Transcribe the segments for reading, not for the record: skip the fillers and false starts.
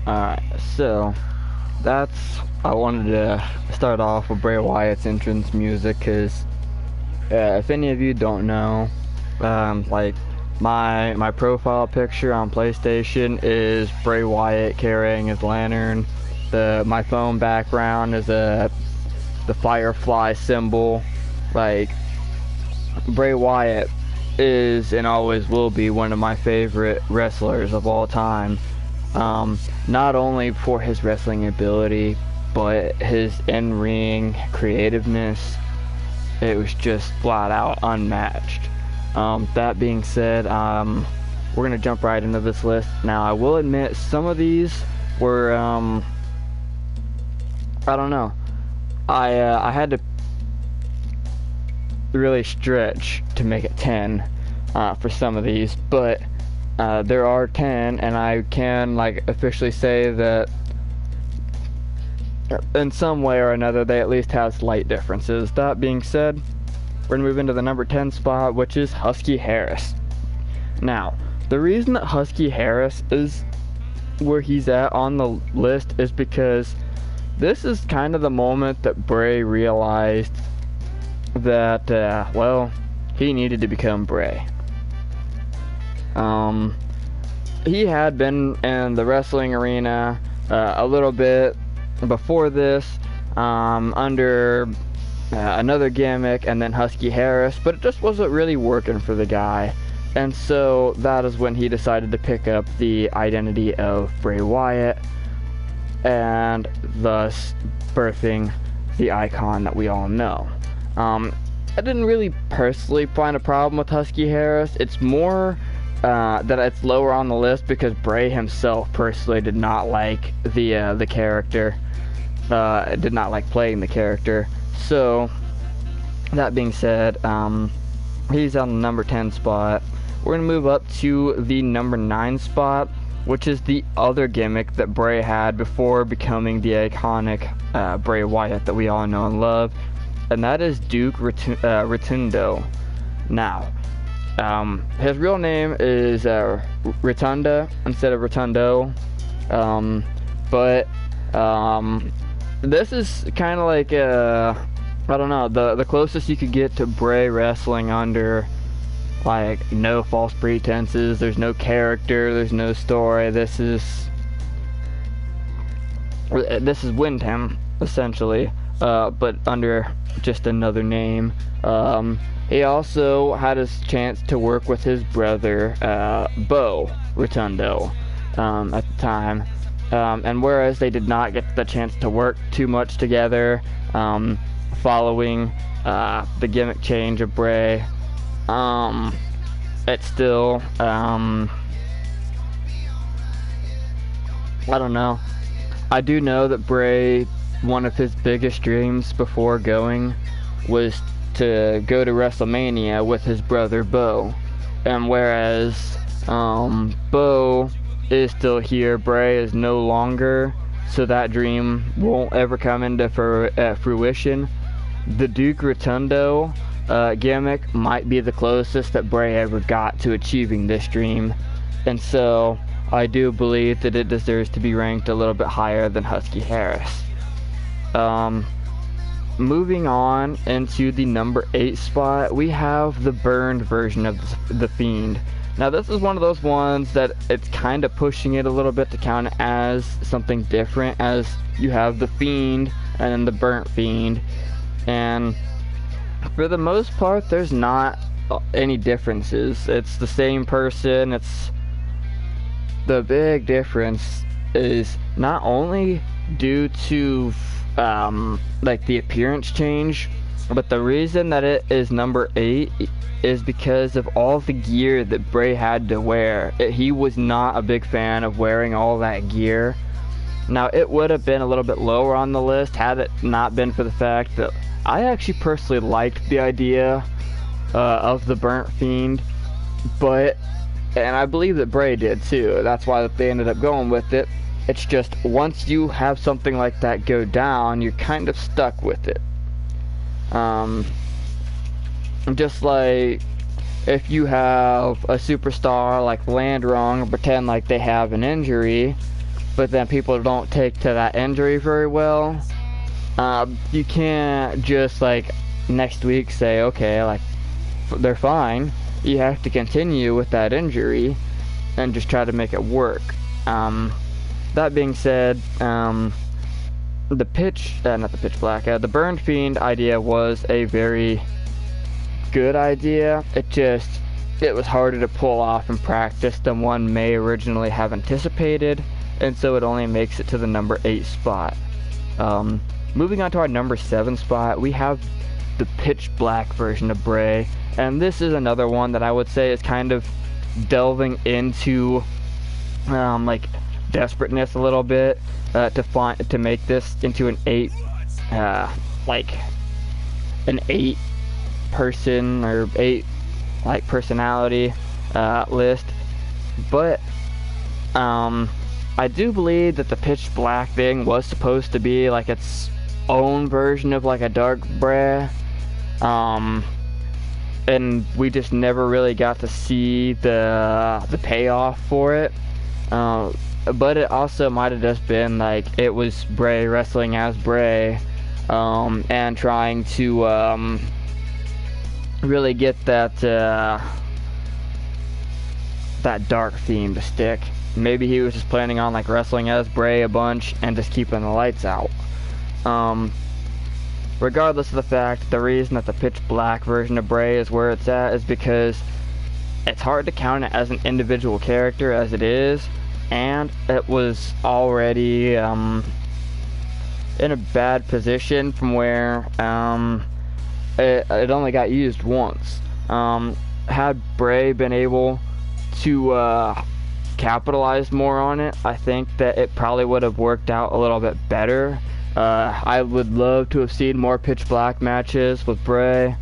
Alright, so I wanted to start off with Bray Wyatt's entrance music because if any of you don't know, like my profile picture on PlayStation is Bray Wyatt carrying his lantern. My phone background is the Firefly symbol. Like, Bray Wyatt is and always will be one of my favorite wrestlers of all time. Not only for his wrestling ability, but his in-ring creativeness. It was just flat out unmatched. That being said, we're gonna jump right into this list. Now, I will admit some of these were, I don't know. I had to really stretch to make it 10 for some of these, but there are 10, and I can officially say that in some way or another they at least have slight differences. That being said, we're gonna move into the number 10 spot, which is Husky Harris. Now, the reason that Husky Harris is where he's at on the list is because this is kind of the moment that Bray realized that, well, he needed to become Bray. He had been in the wrestling arena a little bit before this, under another gimmick and then Husky Harris, but it just wasn't really working for the guy. And so that is when he decided to pick up the identity of Bray Wyatt, and thus birthing the icon that we all know. I didn't really personally find a problem with Husky Harris. It's more that it's lower on the list because Bray himself personally did not like the character, did not like playing the character. So that being said, he's on the number 10 spot. We're gonna move up to the number 9 spot, which is the other gimmick that Bray had before becoming the iconic Bray Wyatt that we all know and love, and that is Duke Rotundo. Now, his real name is Rotunda instead of Rotundo, but this is kind of like I don't know, the closest you could get to Bray wrestling under no false pretenses. There's no character, there's no story. This is Windham essentially, but under just another name. He also had his chance to work with his brother, Bo Rotundo, at the time. And whereas they did not get the chance to work too much together, following the gimmick change of Bray, it's still, I don't know. I do know that Bray, one of his biggest dreams before going was to go to WrestleMania with his brother Bo, and whereas Bo is still here, Bray is no longer, so that dream won't ever come into fruition. The Duke Rotundo gimmick might be the closest that Bray ever got to achieving this dream, and so I do believe that it deserves to be ranked a little bit higher than Husky Harris. Moving on into the number 8 spot, we have the burned version of the Fiend. Now, this is one of those ones that it's kind of pushing it a little bit to count as something different, as you have the Fiend and then the burnt Fiend, and for the most part there's not any differences. It's the same person. It's the big difference is not only due to the appearance change, but the reason that it is number 8 is because of all the gear that Bray had to wear. He was not a big fan of wearing all that gear. Now, it would have been a little bit lower on the list had it not been for the fact that I actually personally liked the idea of the burnt Fiend, and I believe that Bray did too. That's why they ended up going with it. It's just once you have something like that go down, you're kind of stuck with it. Just like if you have a superstar like land wrong and pretend like they have an injury, but then people don't take to that injury very well. You can't just like next week say, okay, like they're fine. You have to continue with that injury and just try to make it work. That being said, the Burned Fiend idea was a very good idea. It was harder to pull off in practice than one may originally have anticipated, and so it only makes it to the number 8 spot. Moving on to our number 7 spot, we have the pitch black version of Bray, and this is another one that I would say is kind of delving into like desperateness a little bit to make this into an 8 like an 8 person or 8 like personality list, but I do believe that the pitch black thing was supposed to be like its own version of like a dark Bray, and we just never really got to see the payoff for it. But it also might have just been like it was Bray wrestling as Bray, and trying to really get that dark theme to stick. Maybe he was just planning on like wrestling as Bray a bunch and just keeping the lights out. Regardless of the fact, the reason that the pitch black version of Bray is where it's at is because it's hard to count it as an individual character as it is, and it was already in a bad position from where it only got used once. Had Bray been able to capitalize more on it, I think that it probably would have worked out a little bit better. I would love to have seen more pitch black matches with Bray,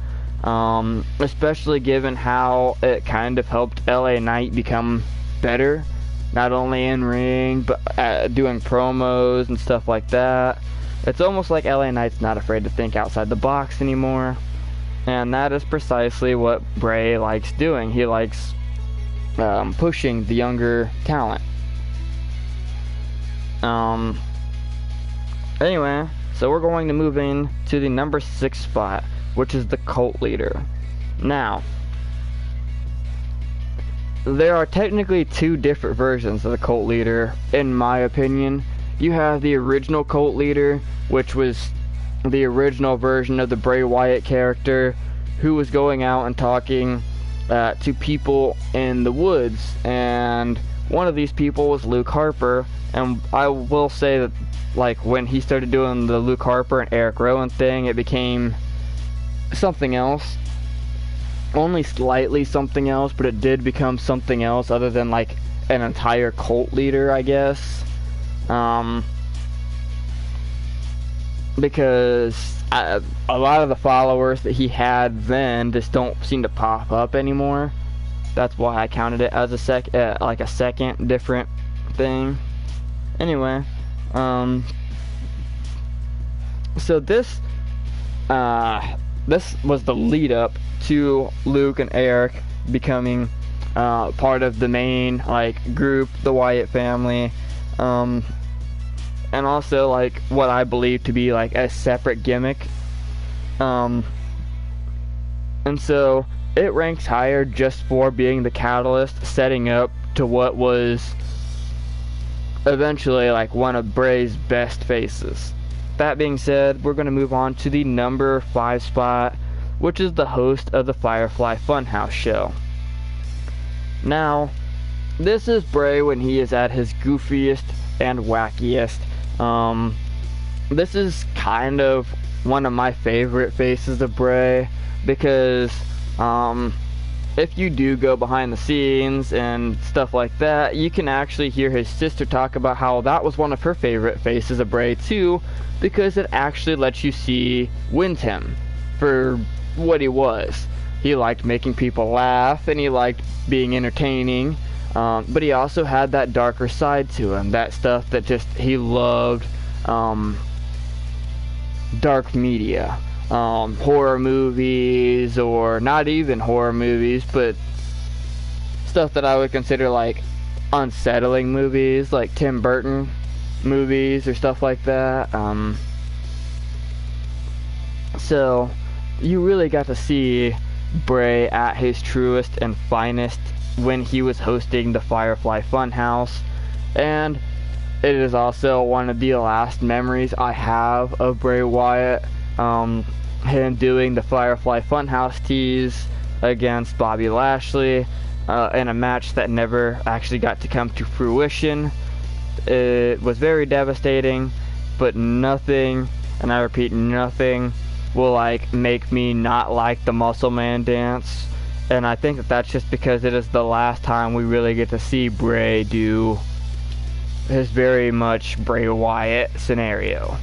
especially given how it kind of helped LA Knight become better, not only in ring but doing promos and stuff like that. It's almost like LA Knight's not afraid to think outside the box anymore, and that is precisely what Bray likes doing. He likes pushing the younger talent. Anyway, so we're going to move in to the number 6 spot, which is the Cult Leader. Now, there are technically 2 different versions of the Cult Leader, in my opinion. You have the original Cult Leader, which was the original version of the Bray Wyatt character, who was going out and talking to people in the woods, and one of these people was Luke Harper. And I will say that like when he started doing the Luke Harper and Eric Rowan thing, it became something else. Only slightly something else, but it did become something else other than like an entire cult leader, I guess. Because a lot of the followers that he had then just don't seem to pop up anymore. That's why I counted it as a second different thing. Anyway, so this was the lead up to Luke and Eric becoming part of the main like group, the Wyatt family, and also like what I believe to be like a separate gimmick. And so it ranks higher just for being the catalyst setting up to what was eventually like one of Bray's best faces. That being said, we're going to move on to the number 5 spot, which is the host of the Firefly Funhouse show. Now, this is Bray when he is at his goofiest and wackiest. This is kind of one of my favorite faces of Bray, because if you do go behind the scenes and stuff like that, you can actually hear his sister talk about how that was one of her favorite faces of Bray too, because it actually lets you see him for what he was. He liked making people laugh and he liked being entertaining, but he also had that darker side to him, that stuff that just he loved. Dark media, horror movies, or not even horror movies, but stuff that I would consider like unsettling movies, like Tim Burton movies or stuff like that. So you really got to see Bray at his truest and finest when he was hosting the Firefly Funhouse, and it is also one of the last memories I have of Bray Wyatt. Him doing the Firefly Funhouse tease against Bobby Lashley in a match that never actually got to come to fruition. It was very devastating, but nothing, and I repeat, nothing will like make me not like the Muscle Man dance. And I think that that's just because it is the last time we really get to see Bray do his very much Bray Wyatt scenario.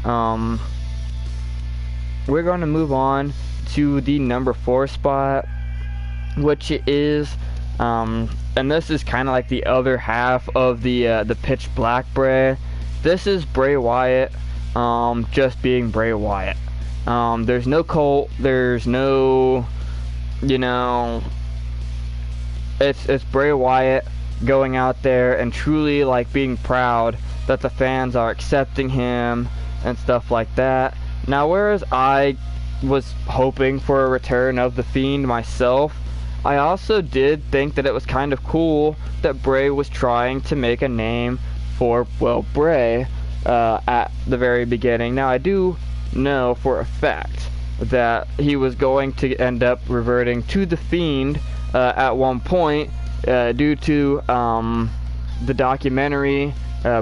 We're going to move on to the number 4 spot, which is, and this is kind of like the other half of the Pitch Black Bray. This is Bray Wyatt, just being Bray Wyatt. There's no cult, there's no, you know, it's Bray Wyatt going out there and truly like being proud that the fans are accepting him and stuff like that. Now, whereas I was hoping for a return of The Fiend myself, I also did think that it was kind of cool that Bray was trying to make a name for, well, Bray at the very beginning. Now, I do know for a fact that he was going to end up reverting to The Fiend at one point due to the documentary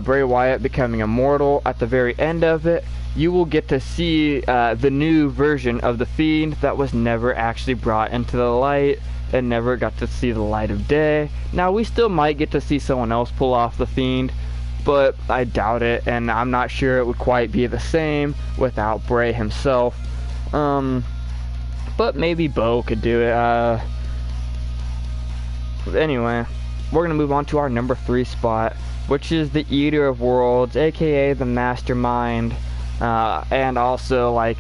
Bray Wyatt Becoming Immortal. At the very end of it, you will get to see the new version of The Fiend that was never actually brought into the light and never got to see the light of day. Now, we still might get to see someone else pull off The Fiend, but I doubt it, and I'm not sure it would quite be the same without Bray himself. But maybe Bo could do it. Anyway, we're going to move on to our number 3 spot, which is the Eater of Worlds, aka the Mastermind, and also like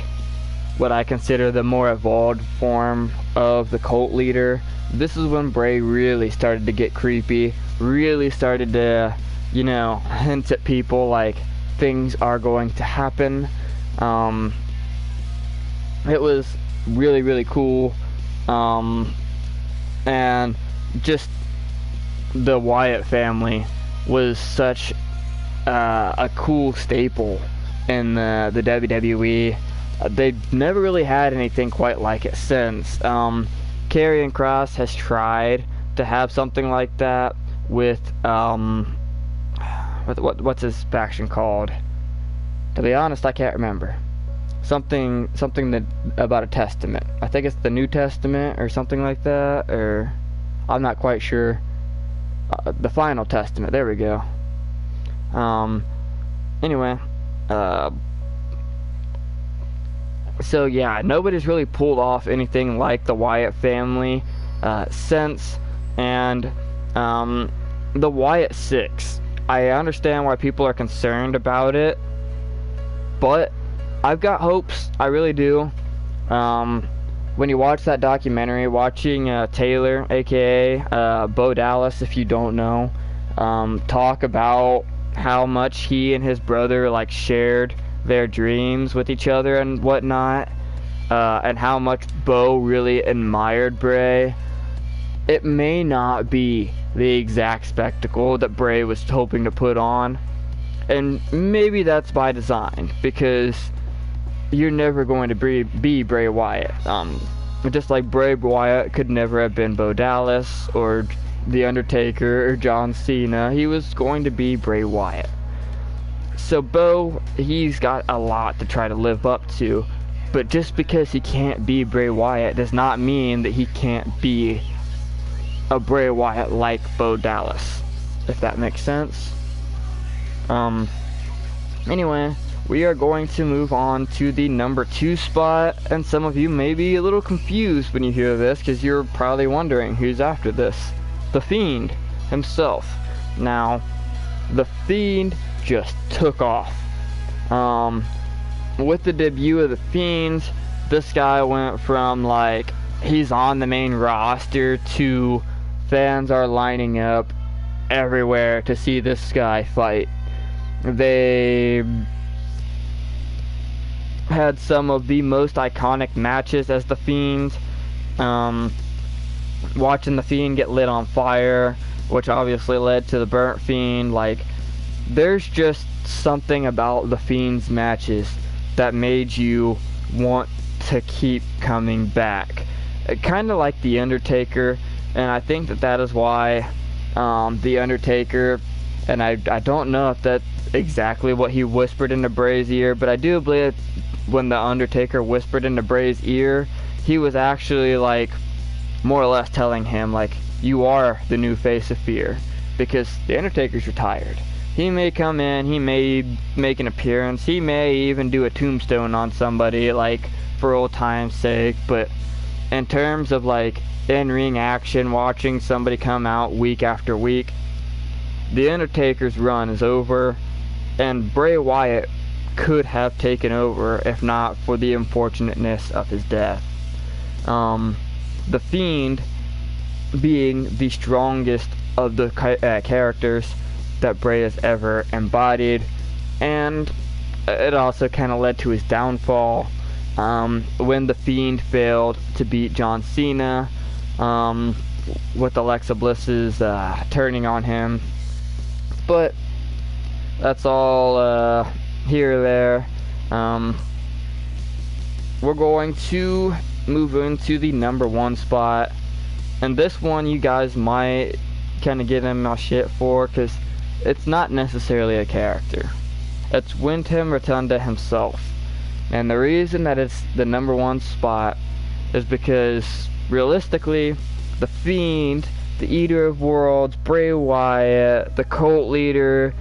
what I consider the more evolved form of the cult leader. This is when Bray really started to get creepy, really started to, you know, hint at people like things are going to happen. It was really, really cool, and just the Wyatt family was such a cool staple in the WWE. They've never really had anything quite like it since. Karrion Kross has tried to have something like that with what's his faction called? To be honest, I can't remember. Something that about a testament. I think it's the New Testament or something like that, or I'm not quite sure. The Final Testament. There we go. Anyway, so yeah, nobody's really pulled off anything like the Wyatt family since, and the Wyatt 6. I understand why people are concerned about it, but I've got hopes. I really do. When you watch that documentary, watching Taylor, aka Bo Dallas, if you don't know, talk about how much he and his brother like shared their dreams with each other and whatnot, and how much Bo really admired Bray. It may not be the exact spectacle that Bray was hoping to put on, and maybe that's by design, because you're never going to be Bray Wyatt. Just like Bray Wyatt could never have been Bo Dallas or The Undertaker or John Cena, he was going to be Bray Wyatt. So Bo, he's got a lot to try to live up to, but just because he can't be Bray Wyatt does not mean that he can't be a Bray Wyatt like Bo Dallas, if that makes sense. Anyway, we are going to move on to the number 2 spot, and some of you may be a little confused when you hear this, because you're probably wondering who's after this. The Fiend himself. Now, The Fiend just took off. With the debut of The Fiend, this guy went from like, he's on the main roster to fans are lining up everywhere to see this guy fight. They had some of the most iconic matches as the Fiend. Watching the Fiend get lit on fire, which obviously led to the Burnt Fiend. Like, there's just something about the Fiend's matches that made you want to keep coming back. Kind of like The Undertaker, and I think that is why The Undertaker, and I don't know if that's exactly what he whispered into Bray's ear, but I do believe when The Undertaker whispered into Bray's ear, he was actually like more or less telling him, like, you are the new face of fear, because The Undertaker's retired. He may come in, he may make an appearance, he may even do a tombstone on somebody, like, for old time's sake, but in terms of, like, in-ring action, watching somebody come out week after week, The Undertaker's run is over, and Bray Wyatt could have taken over if not for the unfortunateness of his death. The Fiend being the strongest of the characters that Bray has ever embodied, and it also kind of led to his downfall when the Fiend failed to beat John Cena, with Alexa Bliss's turning on him. But that's all here or there. We're going to move into the number 1 spot, and this one you guys might kind of get in my shit for, because it's not necessarily a character. It's Wyndham Rotunda himself, and the reason that it's the number 1 spot is because realistically, the Fiend, the Eater of Worlds, Bray Wyatt, the Cult Leader,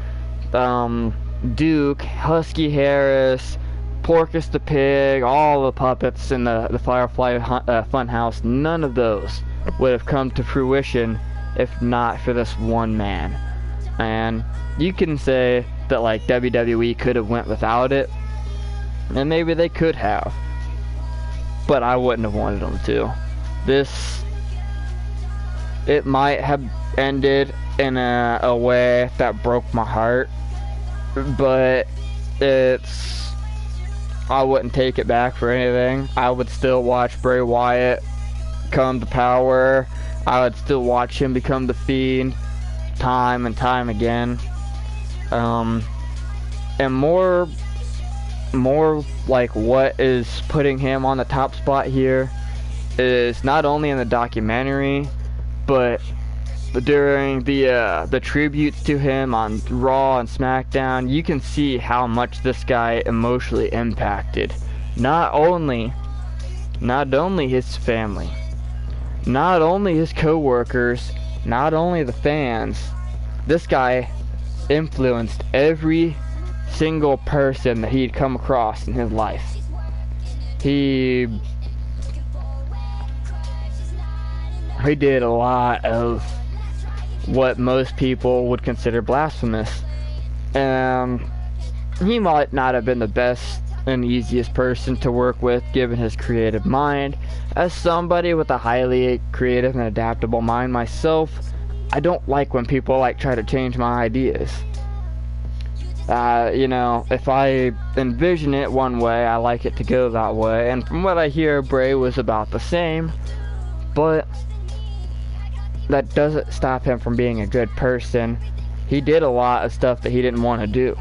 Duke, Husky Harris, Porcus the Pig, all the puppets in the Firefly Funhouse, none of those would have come to fruition if not for this one man. And you can say that, like, WWE could have went without it, and maybe they could have, but I wouldn't have wanted them to. It might have ended in a way that broke my heart, but I wouldn't take it back for anything. I would still watch Bray Wyatt come to power. I would still watch him become the Fiend time and time again. And more like what is putting him on the top spot here is not only in the documentary, but during the tributes to him on Raw and SmackDown, you can see how much this guy emotionally impacted not only his family, not only his co-workers, not only the fans. This guy influenced every single person that he'd come across in his life. He did a lot of what most people would consider blasphemous. He might not have been the best and easiest person to work with given his creative mind. As somebody with a highly creative and adaptable mind myself, I don't like when people try to change my ideas. If I envision it one way, I like it to go that way, and from what I hear, Bray was about the same, but that doesn't stop him from being a good person. He did a lot of stuff that he didn't want to do.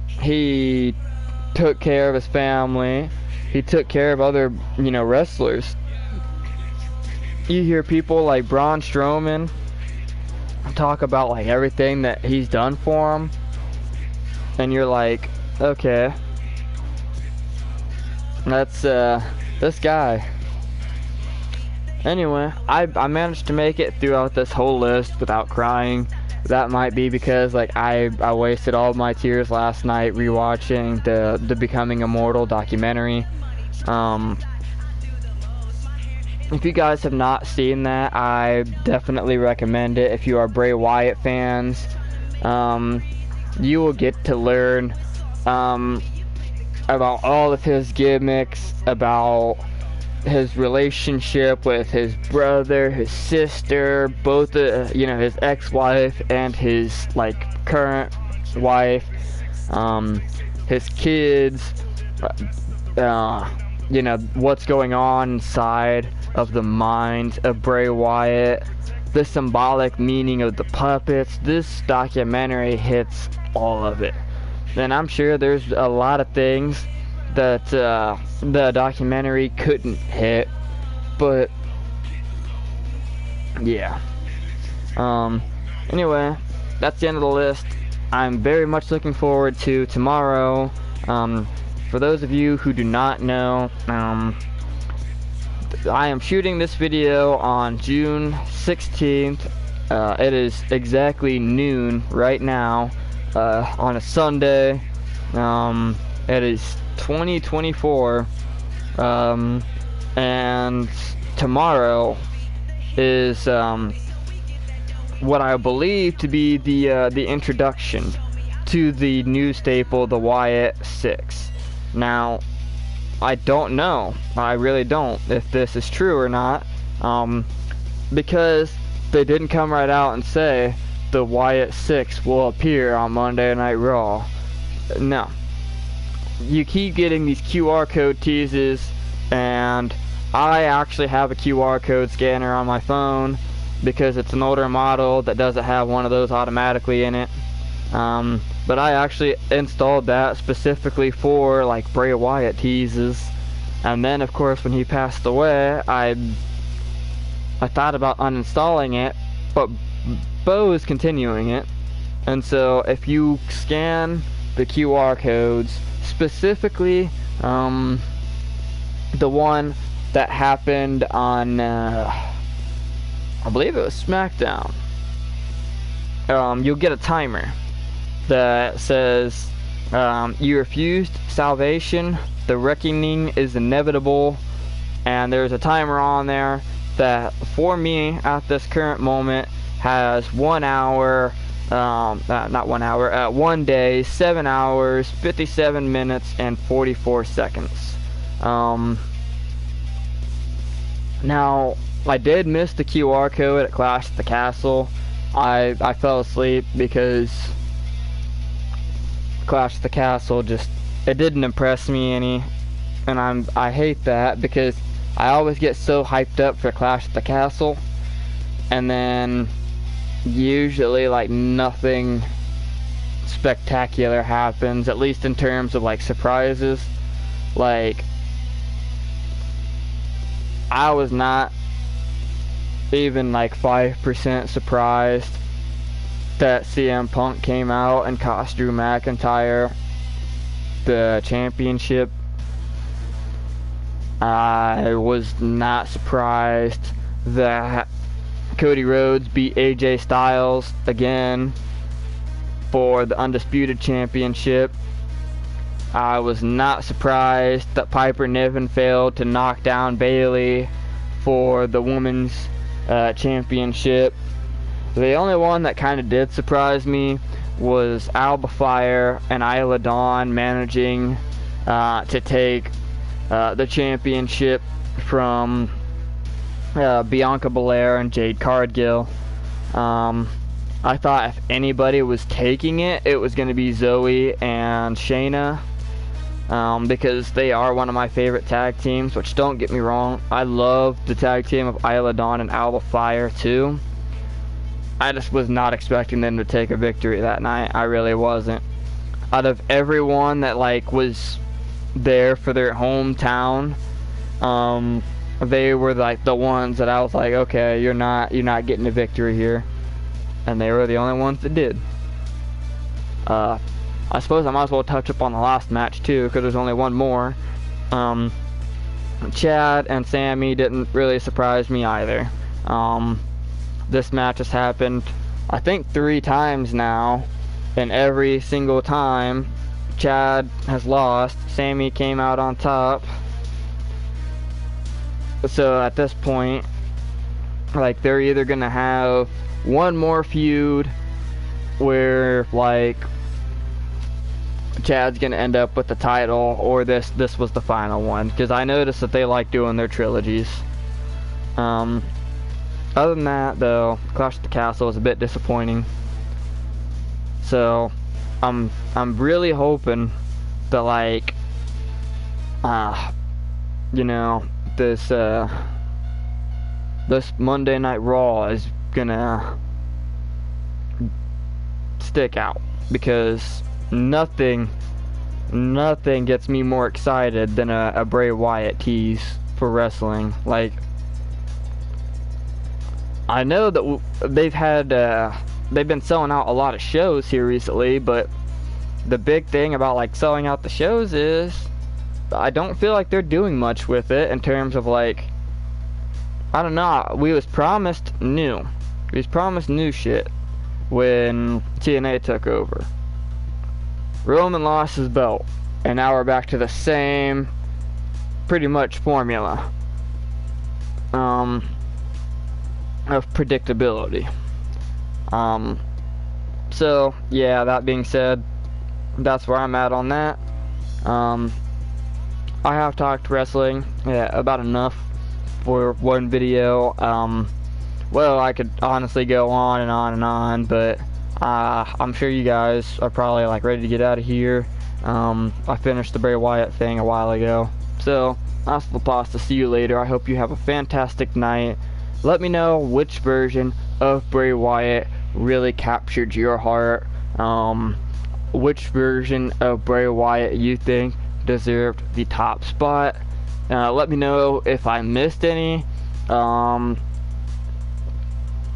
He took care of his family. He took care of other, wrestlers. You hear people like Braun Strowman talk about everything that he's done for him, and you're like, okay, that's this guy. Anyway, I managed to make it throughout this whole list without crying. That might be because I wasted all of my tears last night rewatching the Becoming Immortal documentary. If you guys have not seen that, I definitely recommend it. If you are Bray Wyatt fans, you will get to learn about all of his gimmicks, about his relationship with his brother, his sister, both his ex-wife and his current wife, his kids, you know, what's going on inside of the mind of Bray Wyatt, the symbolic meaning of the puppets. This documentary hits all of it. And I'm sure there's a lot of things that the documentary couldn't hit, but yeah. Anyway, that's the end of the list. I'm very much looking forward to tomorrow. For those of you who do not know, I am shooting this video on June 16th. It is exactly noon right now, on a Sunday. It is 2024, and tomorrow is what I believe to be the introduction to the new staple, the Wyatt 6. Now, I don't know. I really don't, if this is true or not, because they didn't come right out and say the Wyatt 6 will appear on Monday Night Raw. No. You keep getting these QR code teases, and I actually have a QR code scanner on my phone because it's an older model that doesn't have one of those automatically in it. But I actually installed that specifically for like Bray Wyatt teases. And then of course when he passed away, I thought about uninstalling it, but Bo is continuing it. And so if you scan the QR codes, specifically the one that happened on I believe it was SmackDown, you'll get a timer that says you refused salvation, the reckoning is inevitable, and there's a timer on there that for me at this current moment has 1 hour, not 1 hour, 1 day, 7 hours, 57 minutes, and 44 seconds. Now, I did miss the QR code at Clash at the Castle. I fell asleep because Clash at the Castle just, it didn't impress me any, and I hate that because I always get so hyped up for Clash at the Castle, and then usually like nothing spectacular happens, at least in terms of like surprises. Like, I was not even like 5% surprised that CM Punk came out and cost Drew McIntyre the championship. I was not surprised that Cody Rhodes beat AJ Styles again for the Undisputed Championship. I was not surprised that Piper Niven failed to knock down Bayley for the Women's Championship. The only one that kind of did surprise me was Alba Fire and Isla Dawn managing to take the championship from Bianca Belair and Jade Cargill. I thought if anybody was taking it, it was going to be Zoe and Shayna, because they are one of my favorite tag teams, which, don't get me wrong, I love the tag team of Isla Dawn and Alba Fire too. I just was not expecting them to take a victory that night. I really wasn't. Out of everyone that like was there for their hometown, they were like the ones that I was like, okay, you're not getting a victory here, and they were the only ones that did. I suppose I might as well touch up on the last match too, because there's only one more. Chad and Sammy didn't really surprise me either. This match has happened, I think, 3 times now, and every single time Chad has lost, Sammy came out on top. So at this point, like, they're either gonna have one more feud where like Chad's gonna end up with the title, or this was the final one, because I noticed that they like doing their trilogies. Other than that, though, Clash at the Castle was a bit disappointing. So, I'm really hoping that, like, you know, this this Monday Night Raw is gonna stick out, because nothing gets me more excited than a Bray Wyatt tease for wrestling. Like, I know that they've been selling out a lot of shows here recently, but the big thing about, like, selling out the shows is I don't feel like they're doing much with it in terms of, like, I don't know, we was promised new shit when TNA took over. Roman lost his belt, and now we're back to the same pretty much formula of predictability. So yeah, that being said, that's where I'm at on that. I have talked wrestling about enough for one video. Well, I could honestly go on and on and on, but I'm sure you guys are probably, like, ready to get out of here. I finished the Bray Wyatt thing a while ago. So, hasta la pasta, see you later. I hope you have a fantastic night. Let me know which version of Bray Wyatt really captured your heart. Which version of Bray Wyatt you think deserved the top spot. Let me know if I missed any.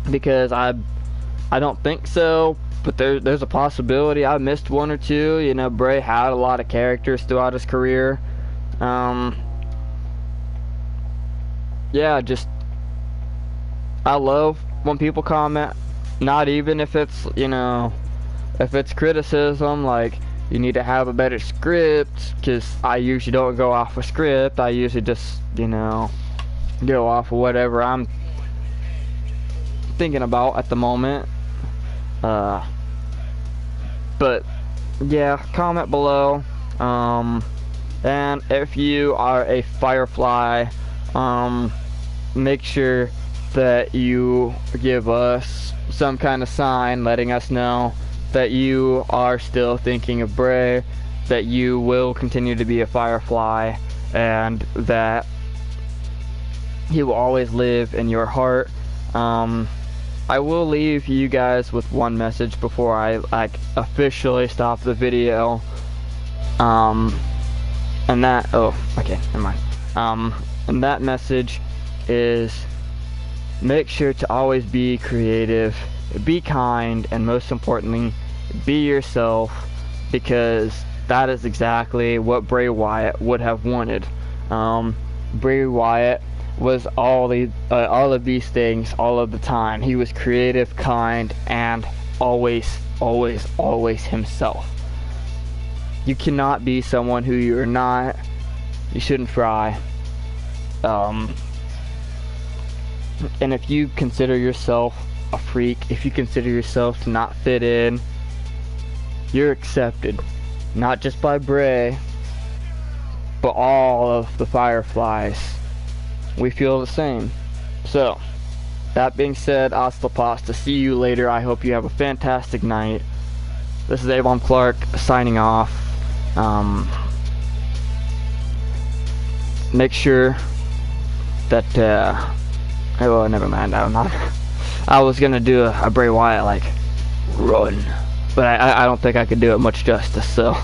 Because I don't think so, but there's a possibility I missed one or two. You know, Bray had a lot of characters throughout his career. Yeah, just, I love when people comment, not even if it's, you know, if it's criticism, like, you need to have a better script, because I usually don't go off a script. I usually just, you know, go off of whatever I'm thinking about at the moment. But yeah, comment below. And if you are a Firefly, make sure that you give us some kind of sign letting us know that you are still thinking of Bray, that you will continue to be a Firefly, and that he will always live in your heart. I will leave you guys with one message before I, like, officially stop the video. And that, oh, okay, never mind. And that message is, make sure to always be creative, be kind, and most importantly, be yourself, because that is exactly what Bray Wyatt would have wanted. Bray Wyatt was all of these things all of the time. He was creative, kind, and always himself. You cannot be someone who you're not. You shouldn't try. And if you consider yourself a freak, if you consider yourself to not fit in, you're accepted. Not just by Bray, but all of the Fireflies. We feel the same. So, that being said, hasta la pasta. See you later. I hope you have a fantastic night. This is Avon Clark signing off. Make sure that, oh, never mind. I was gonna do a Bray Wyatt, like, run, but I don't think I could do it much justice, so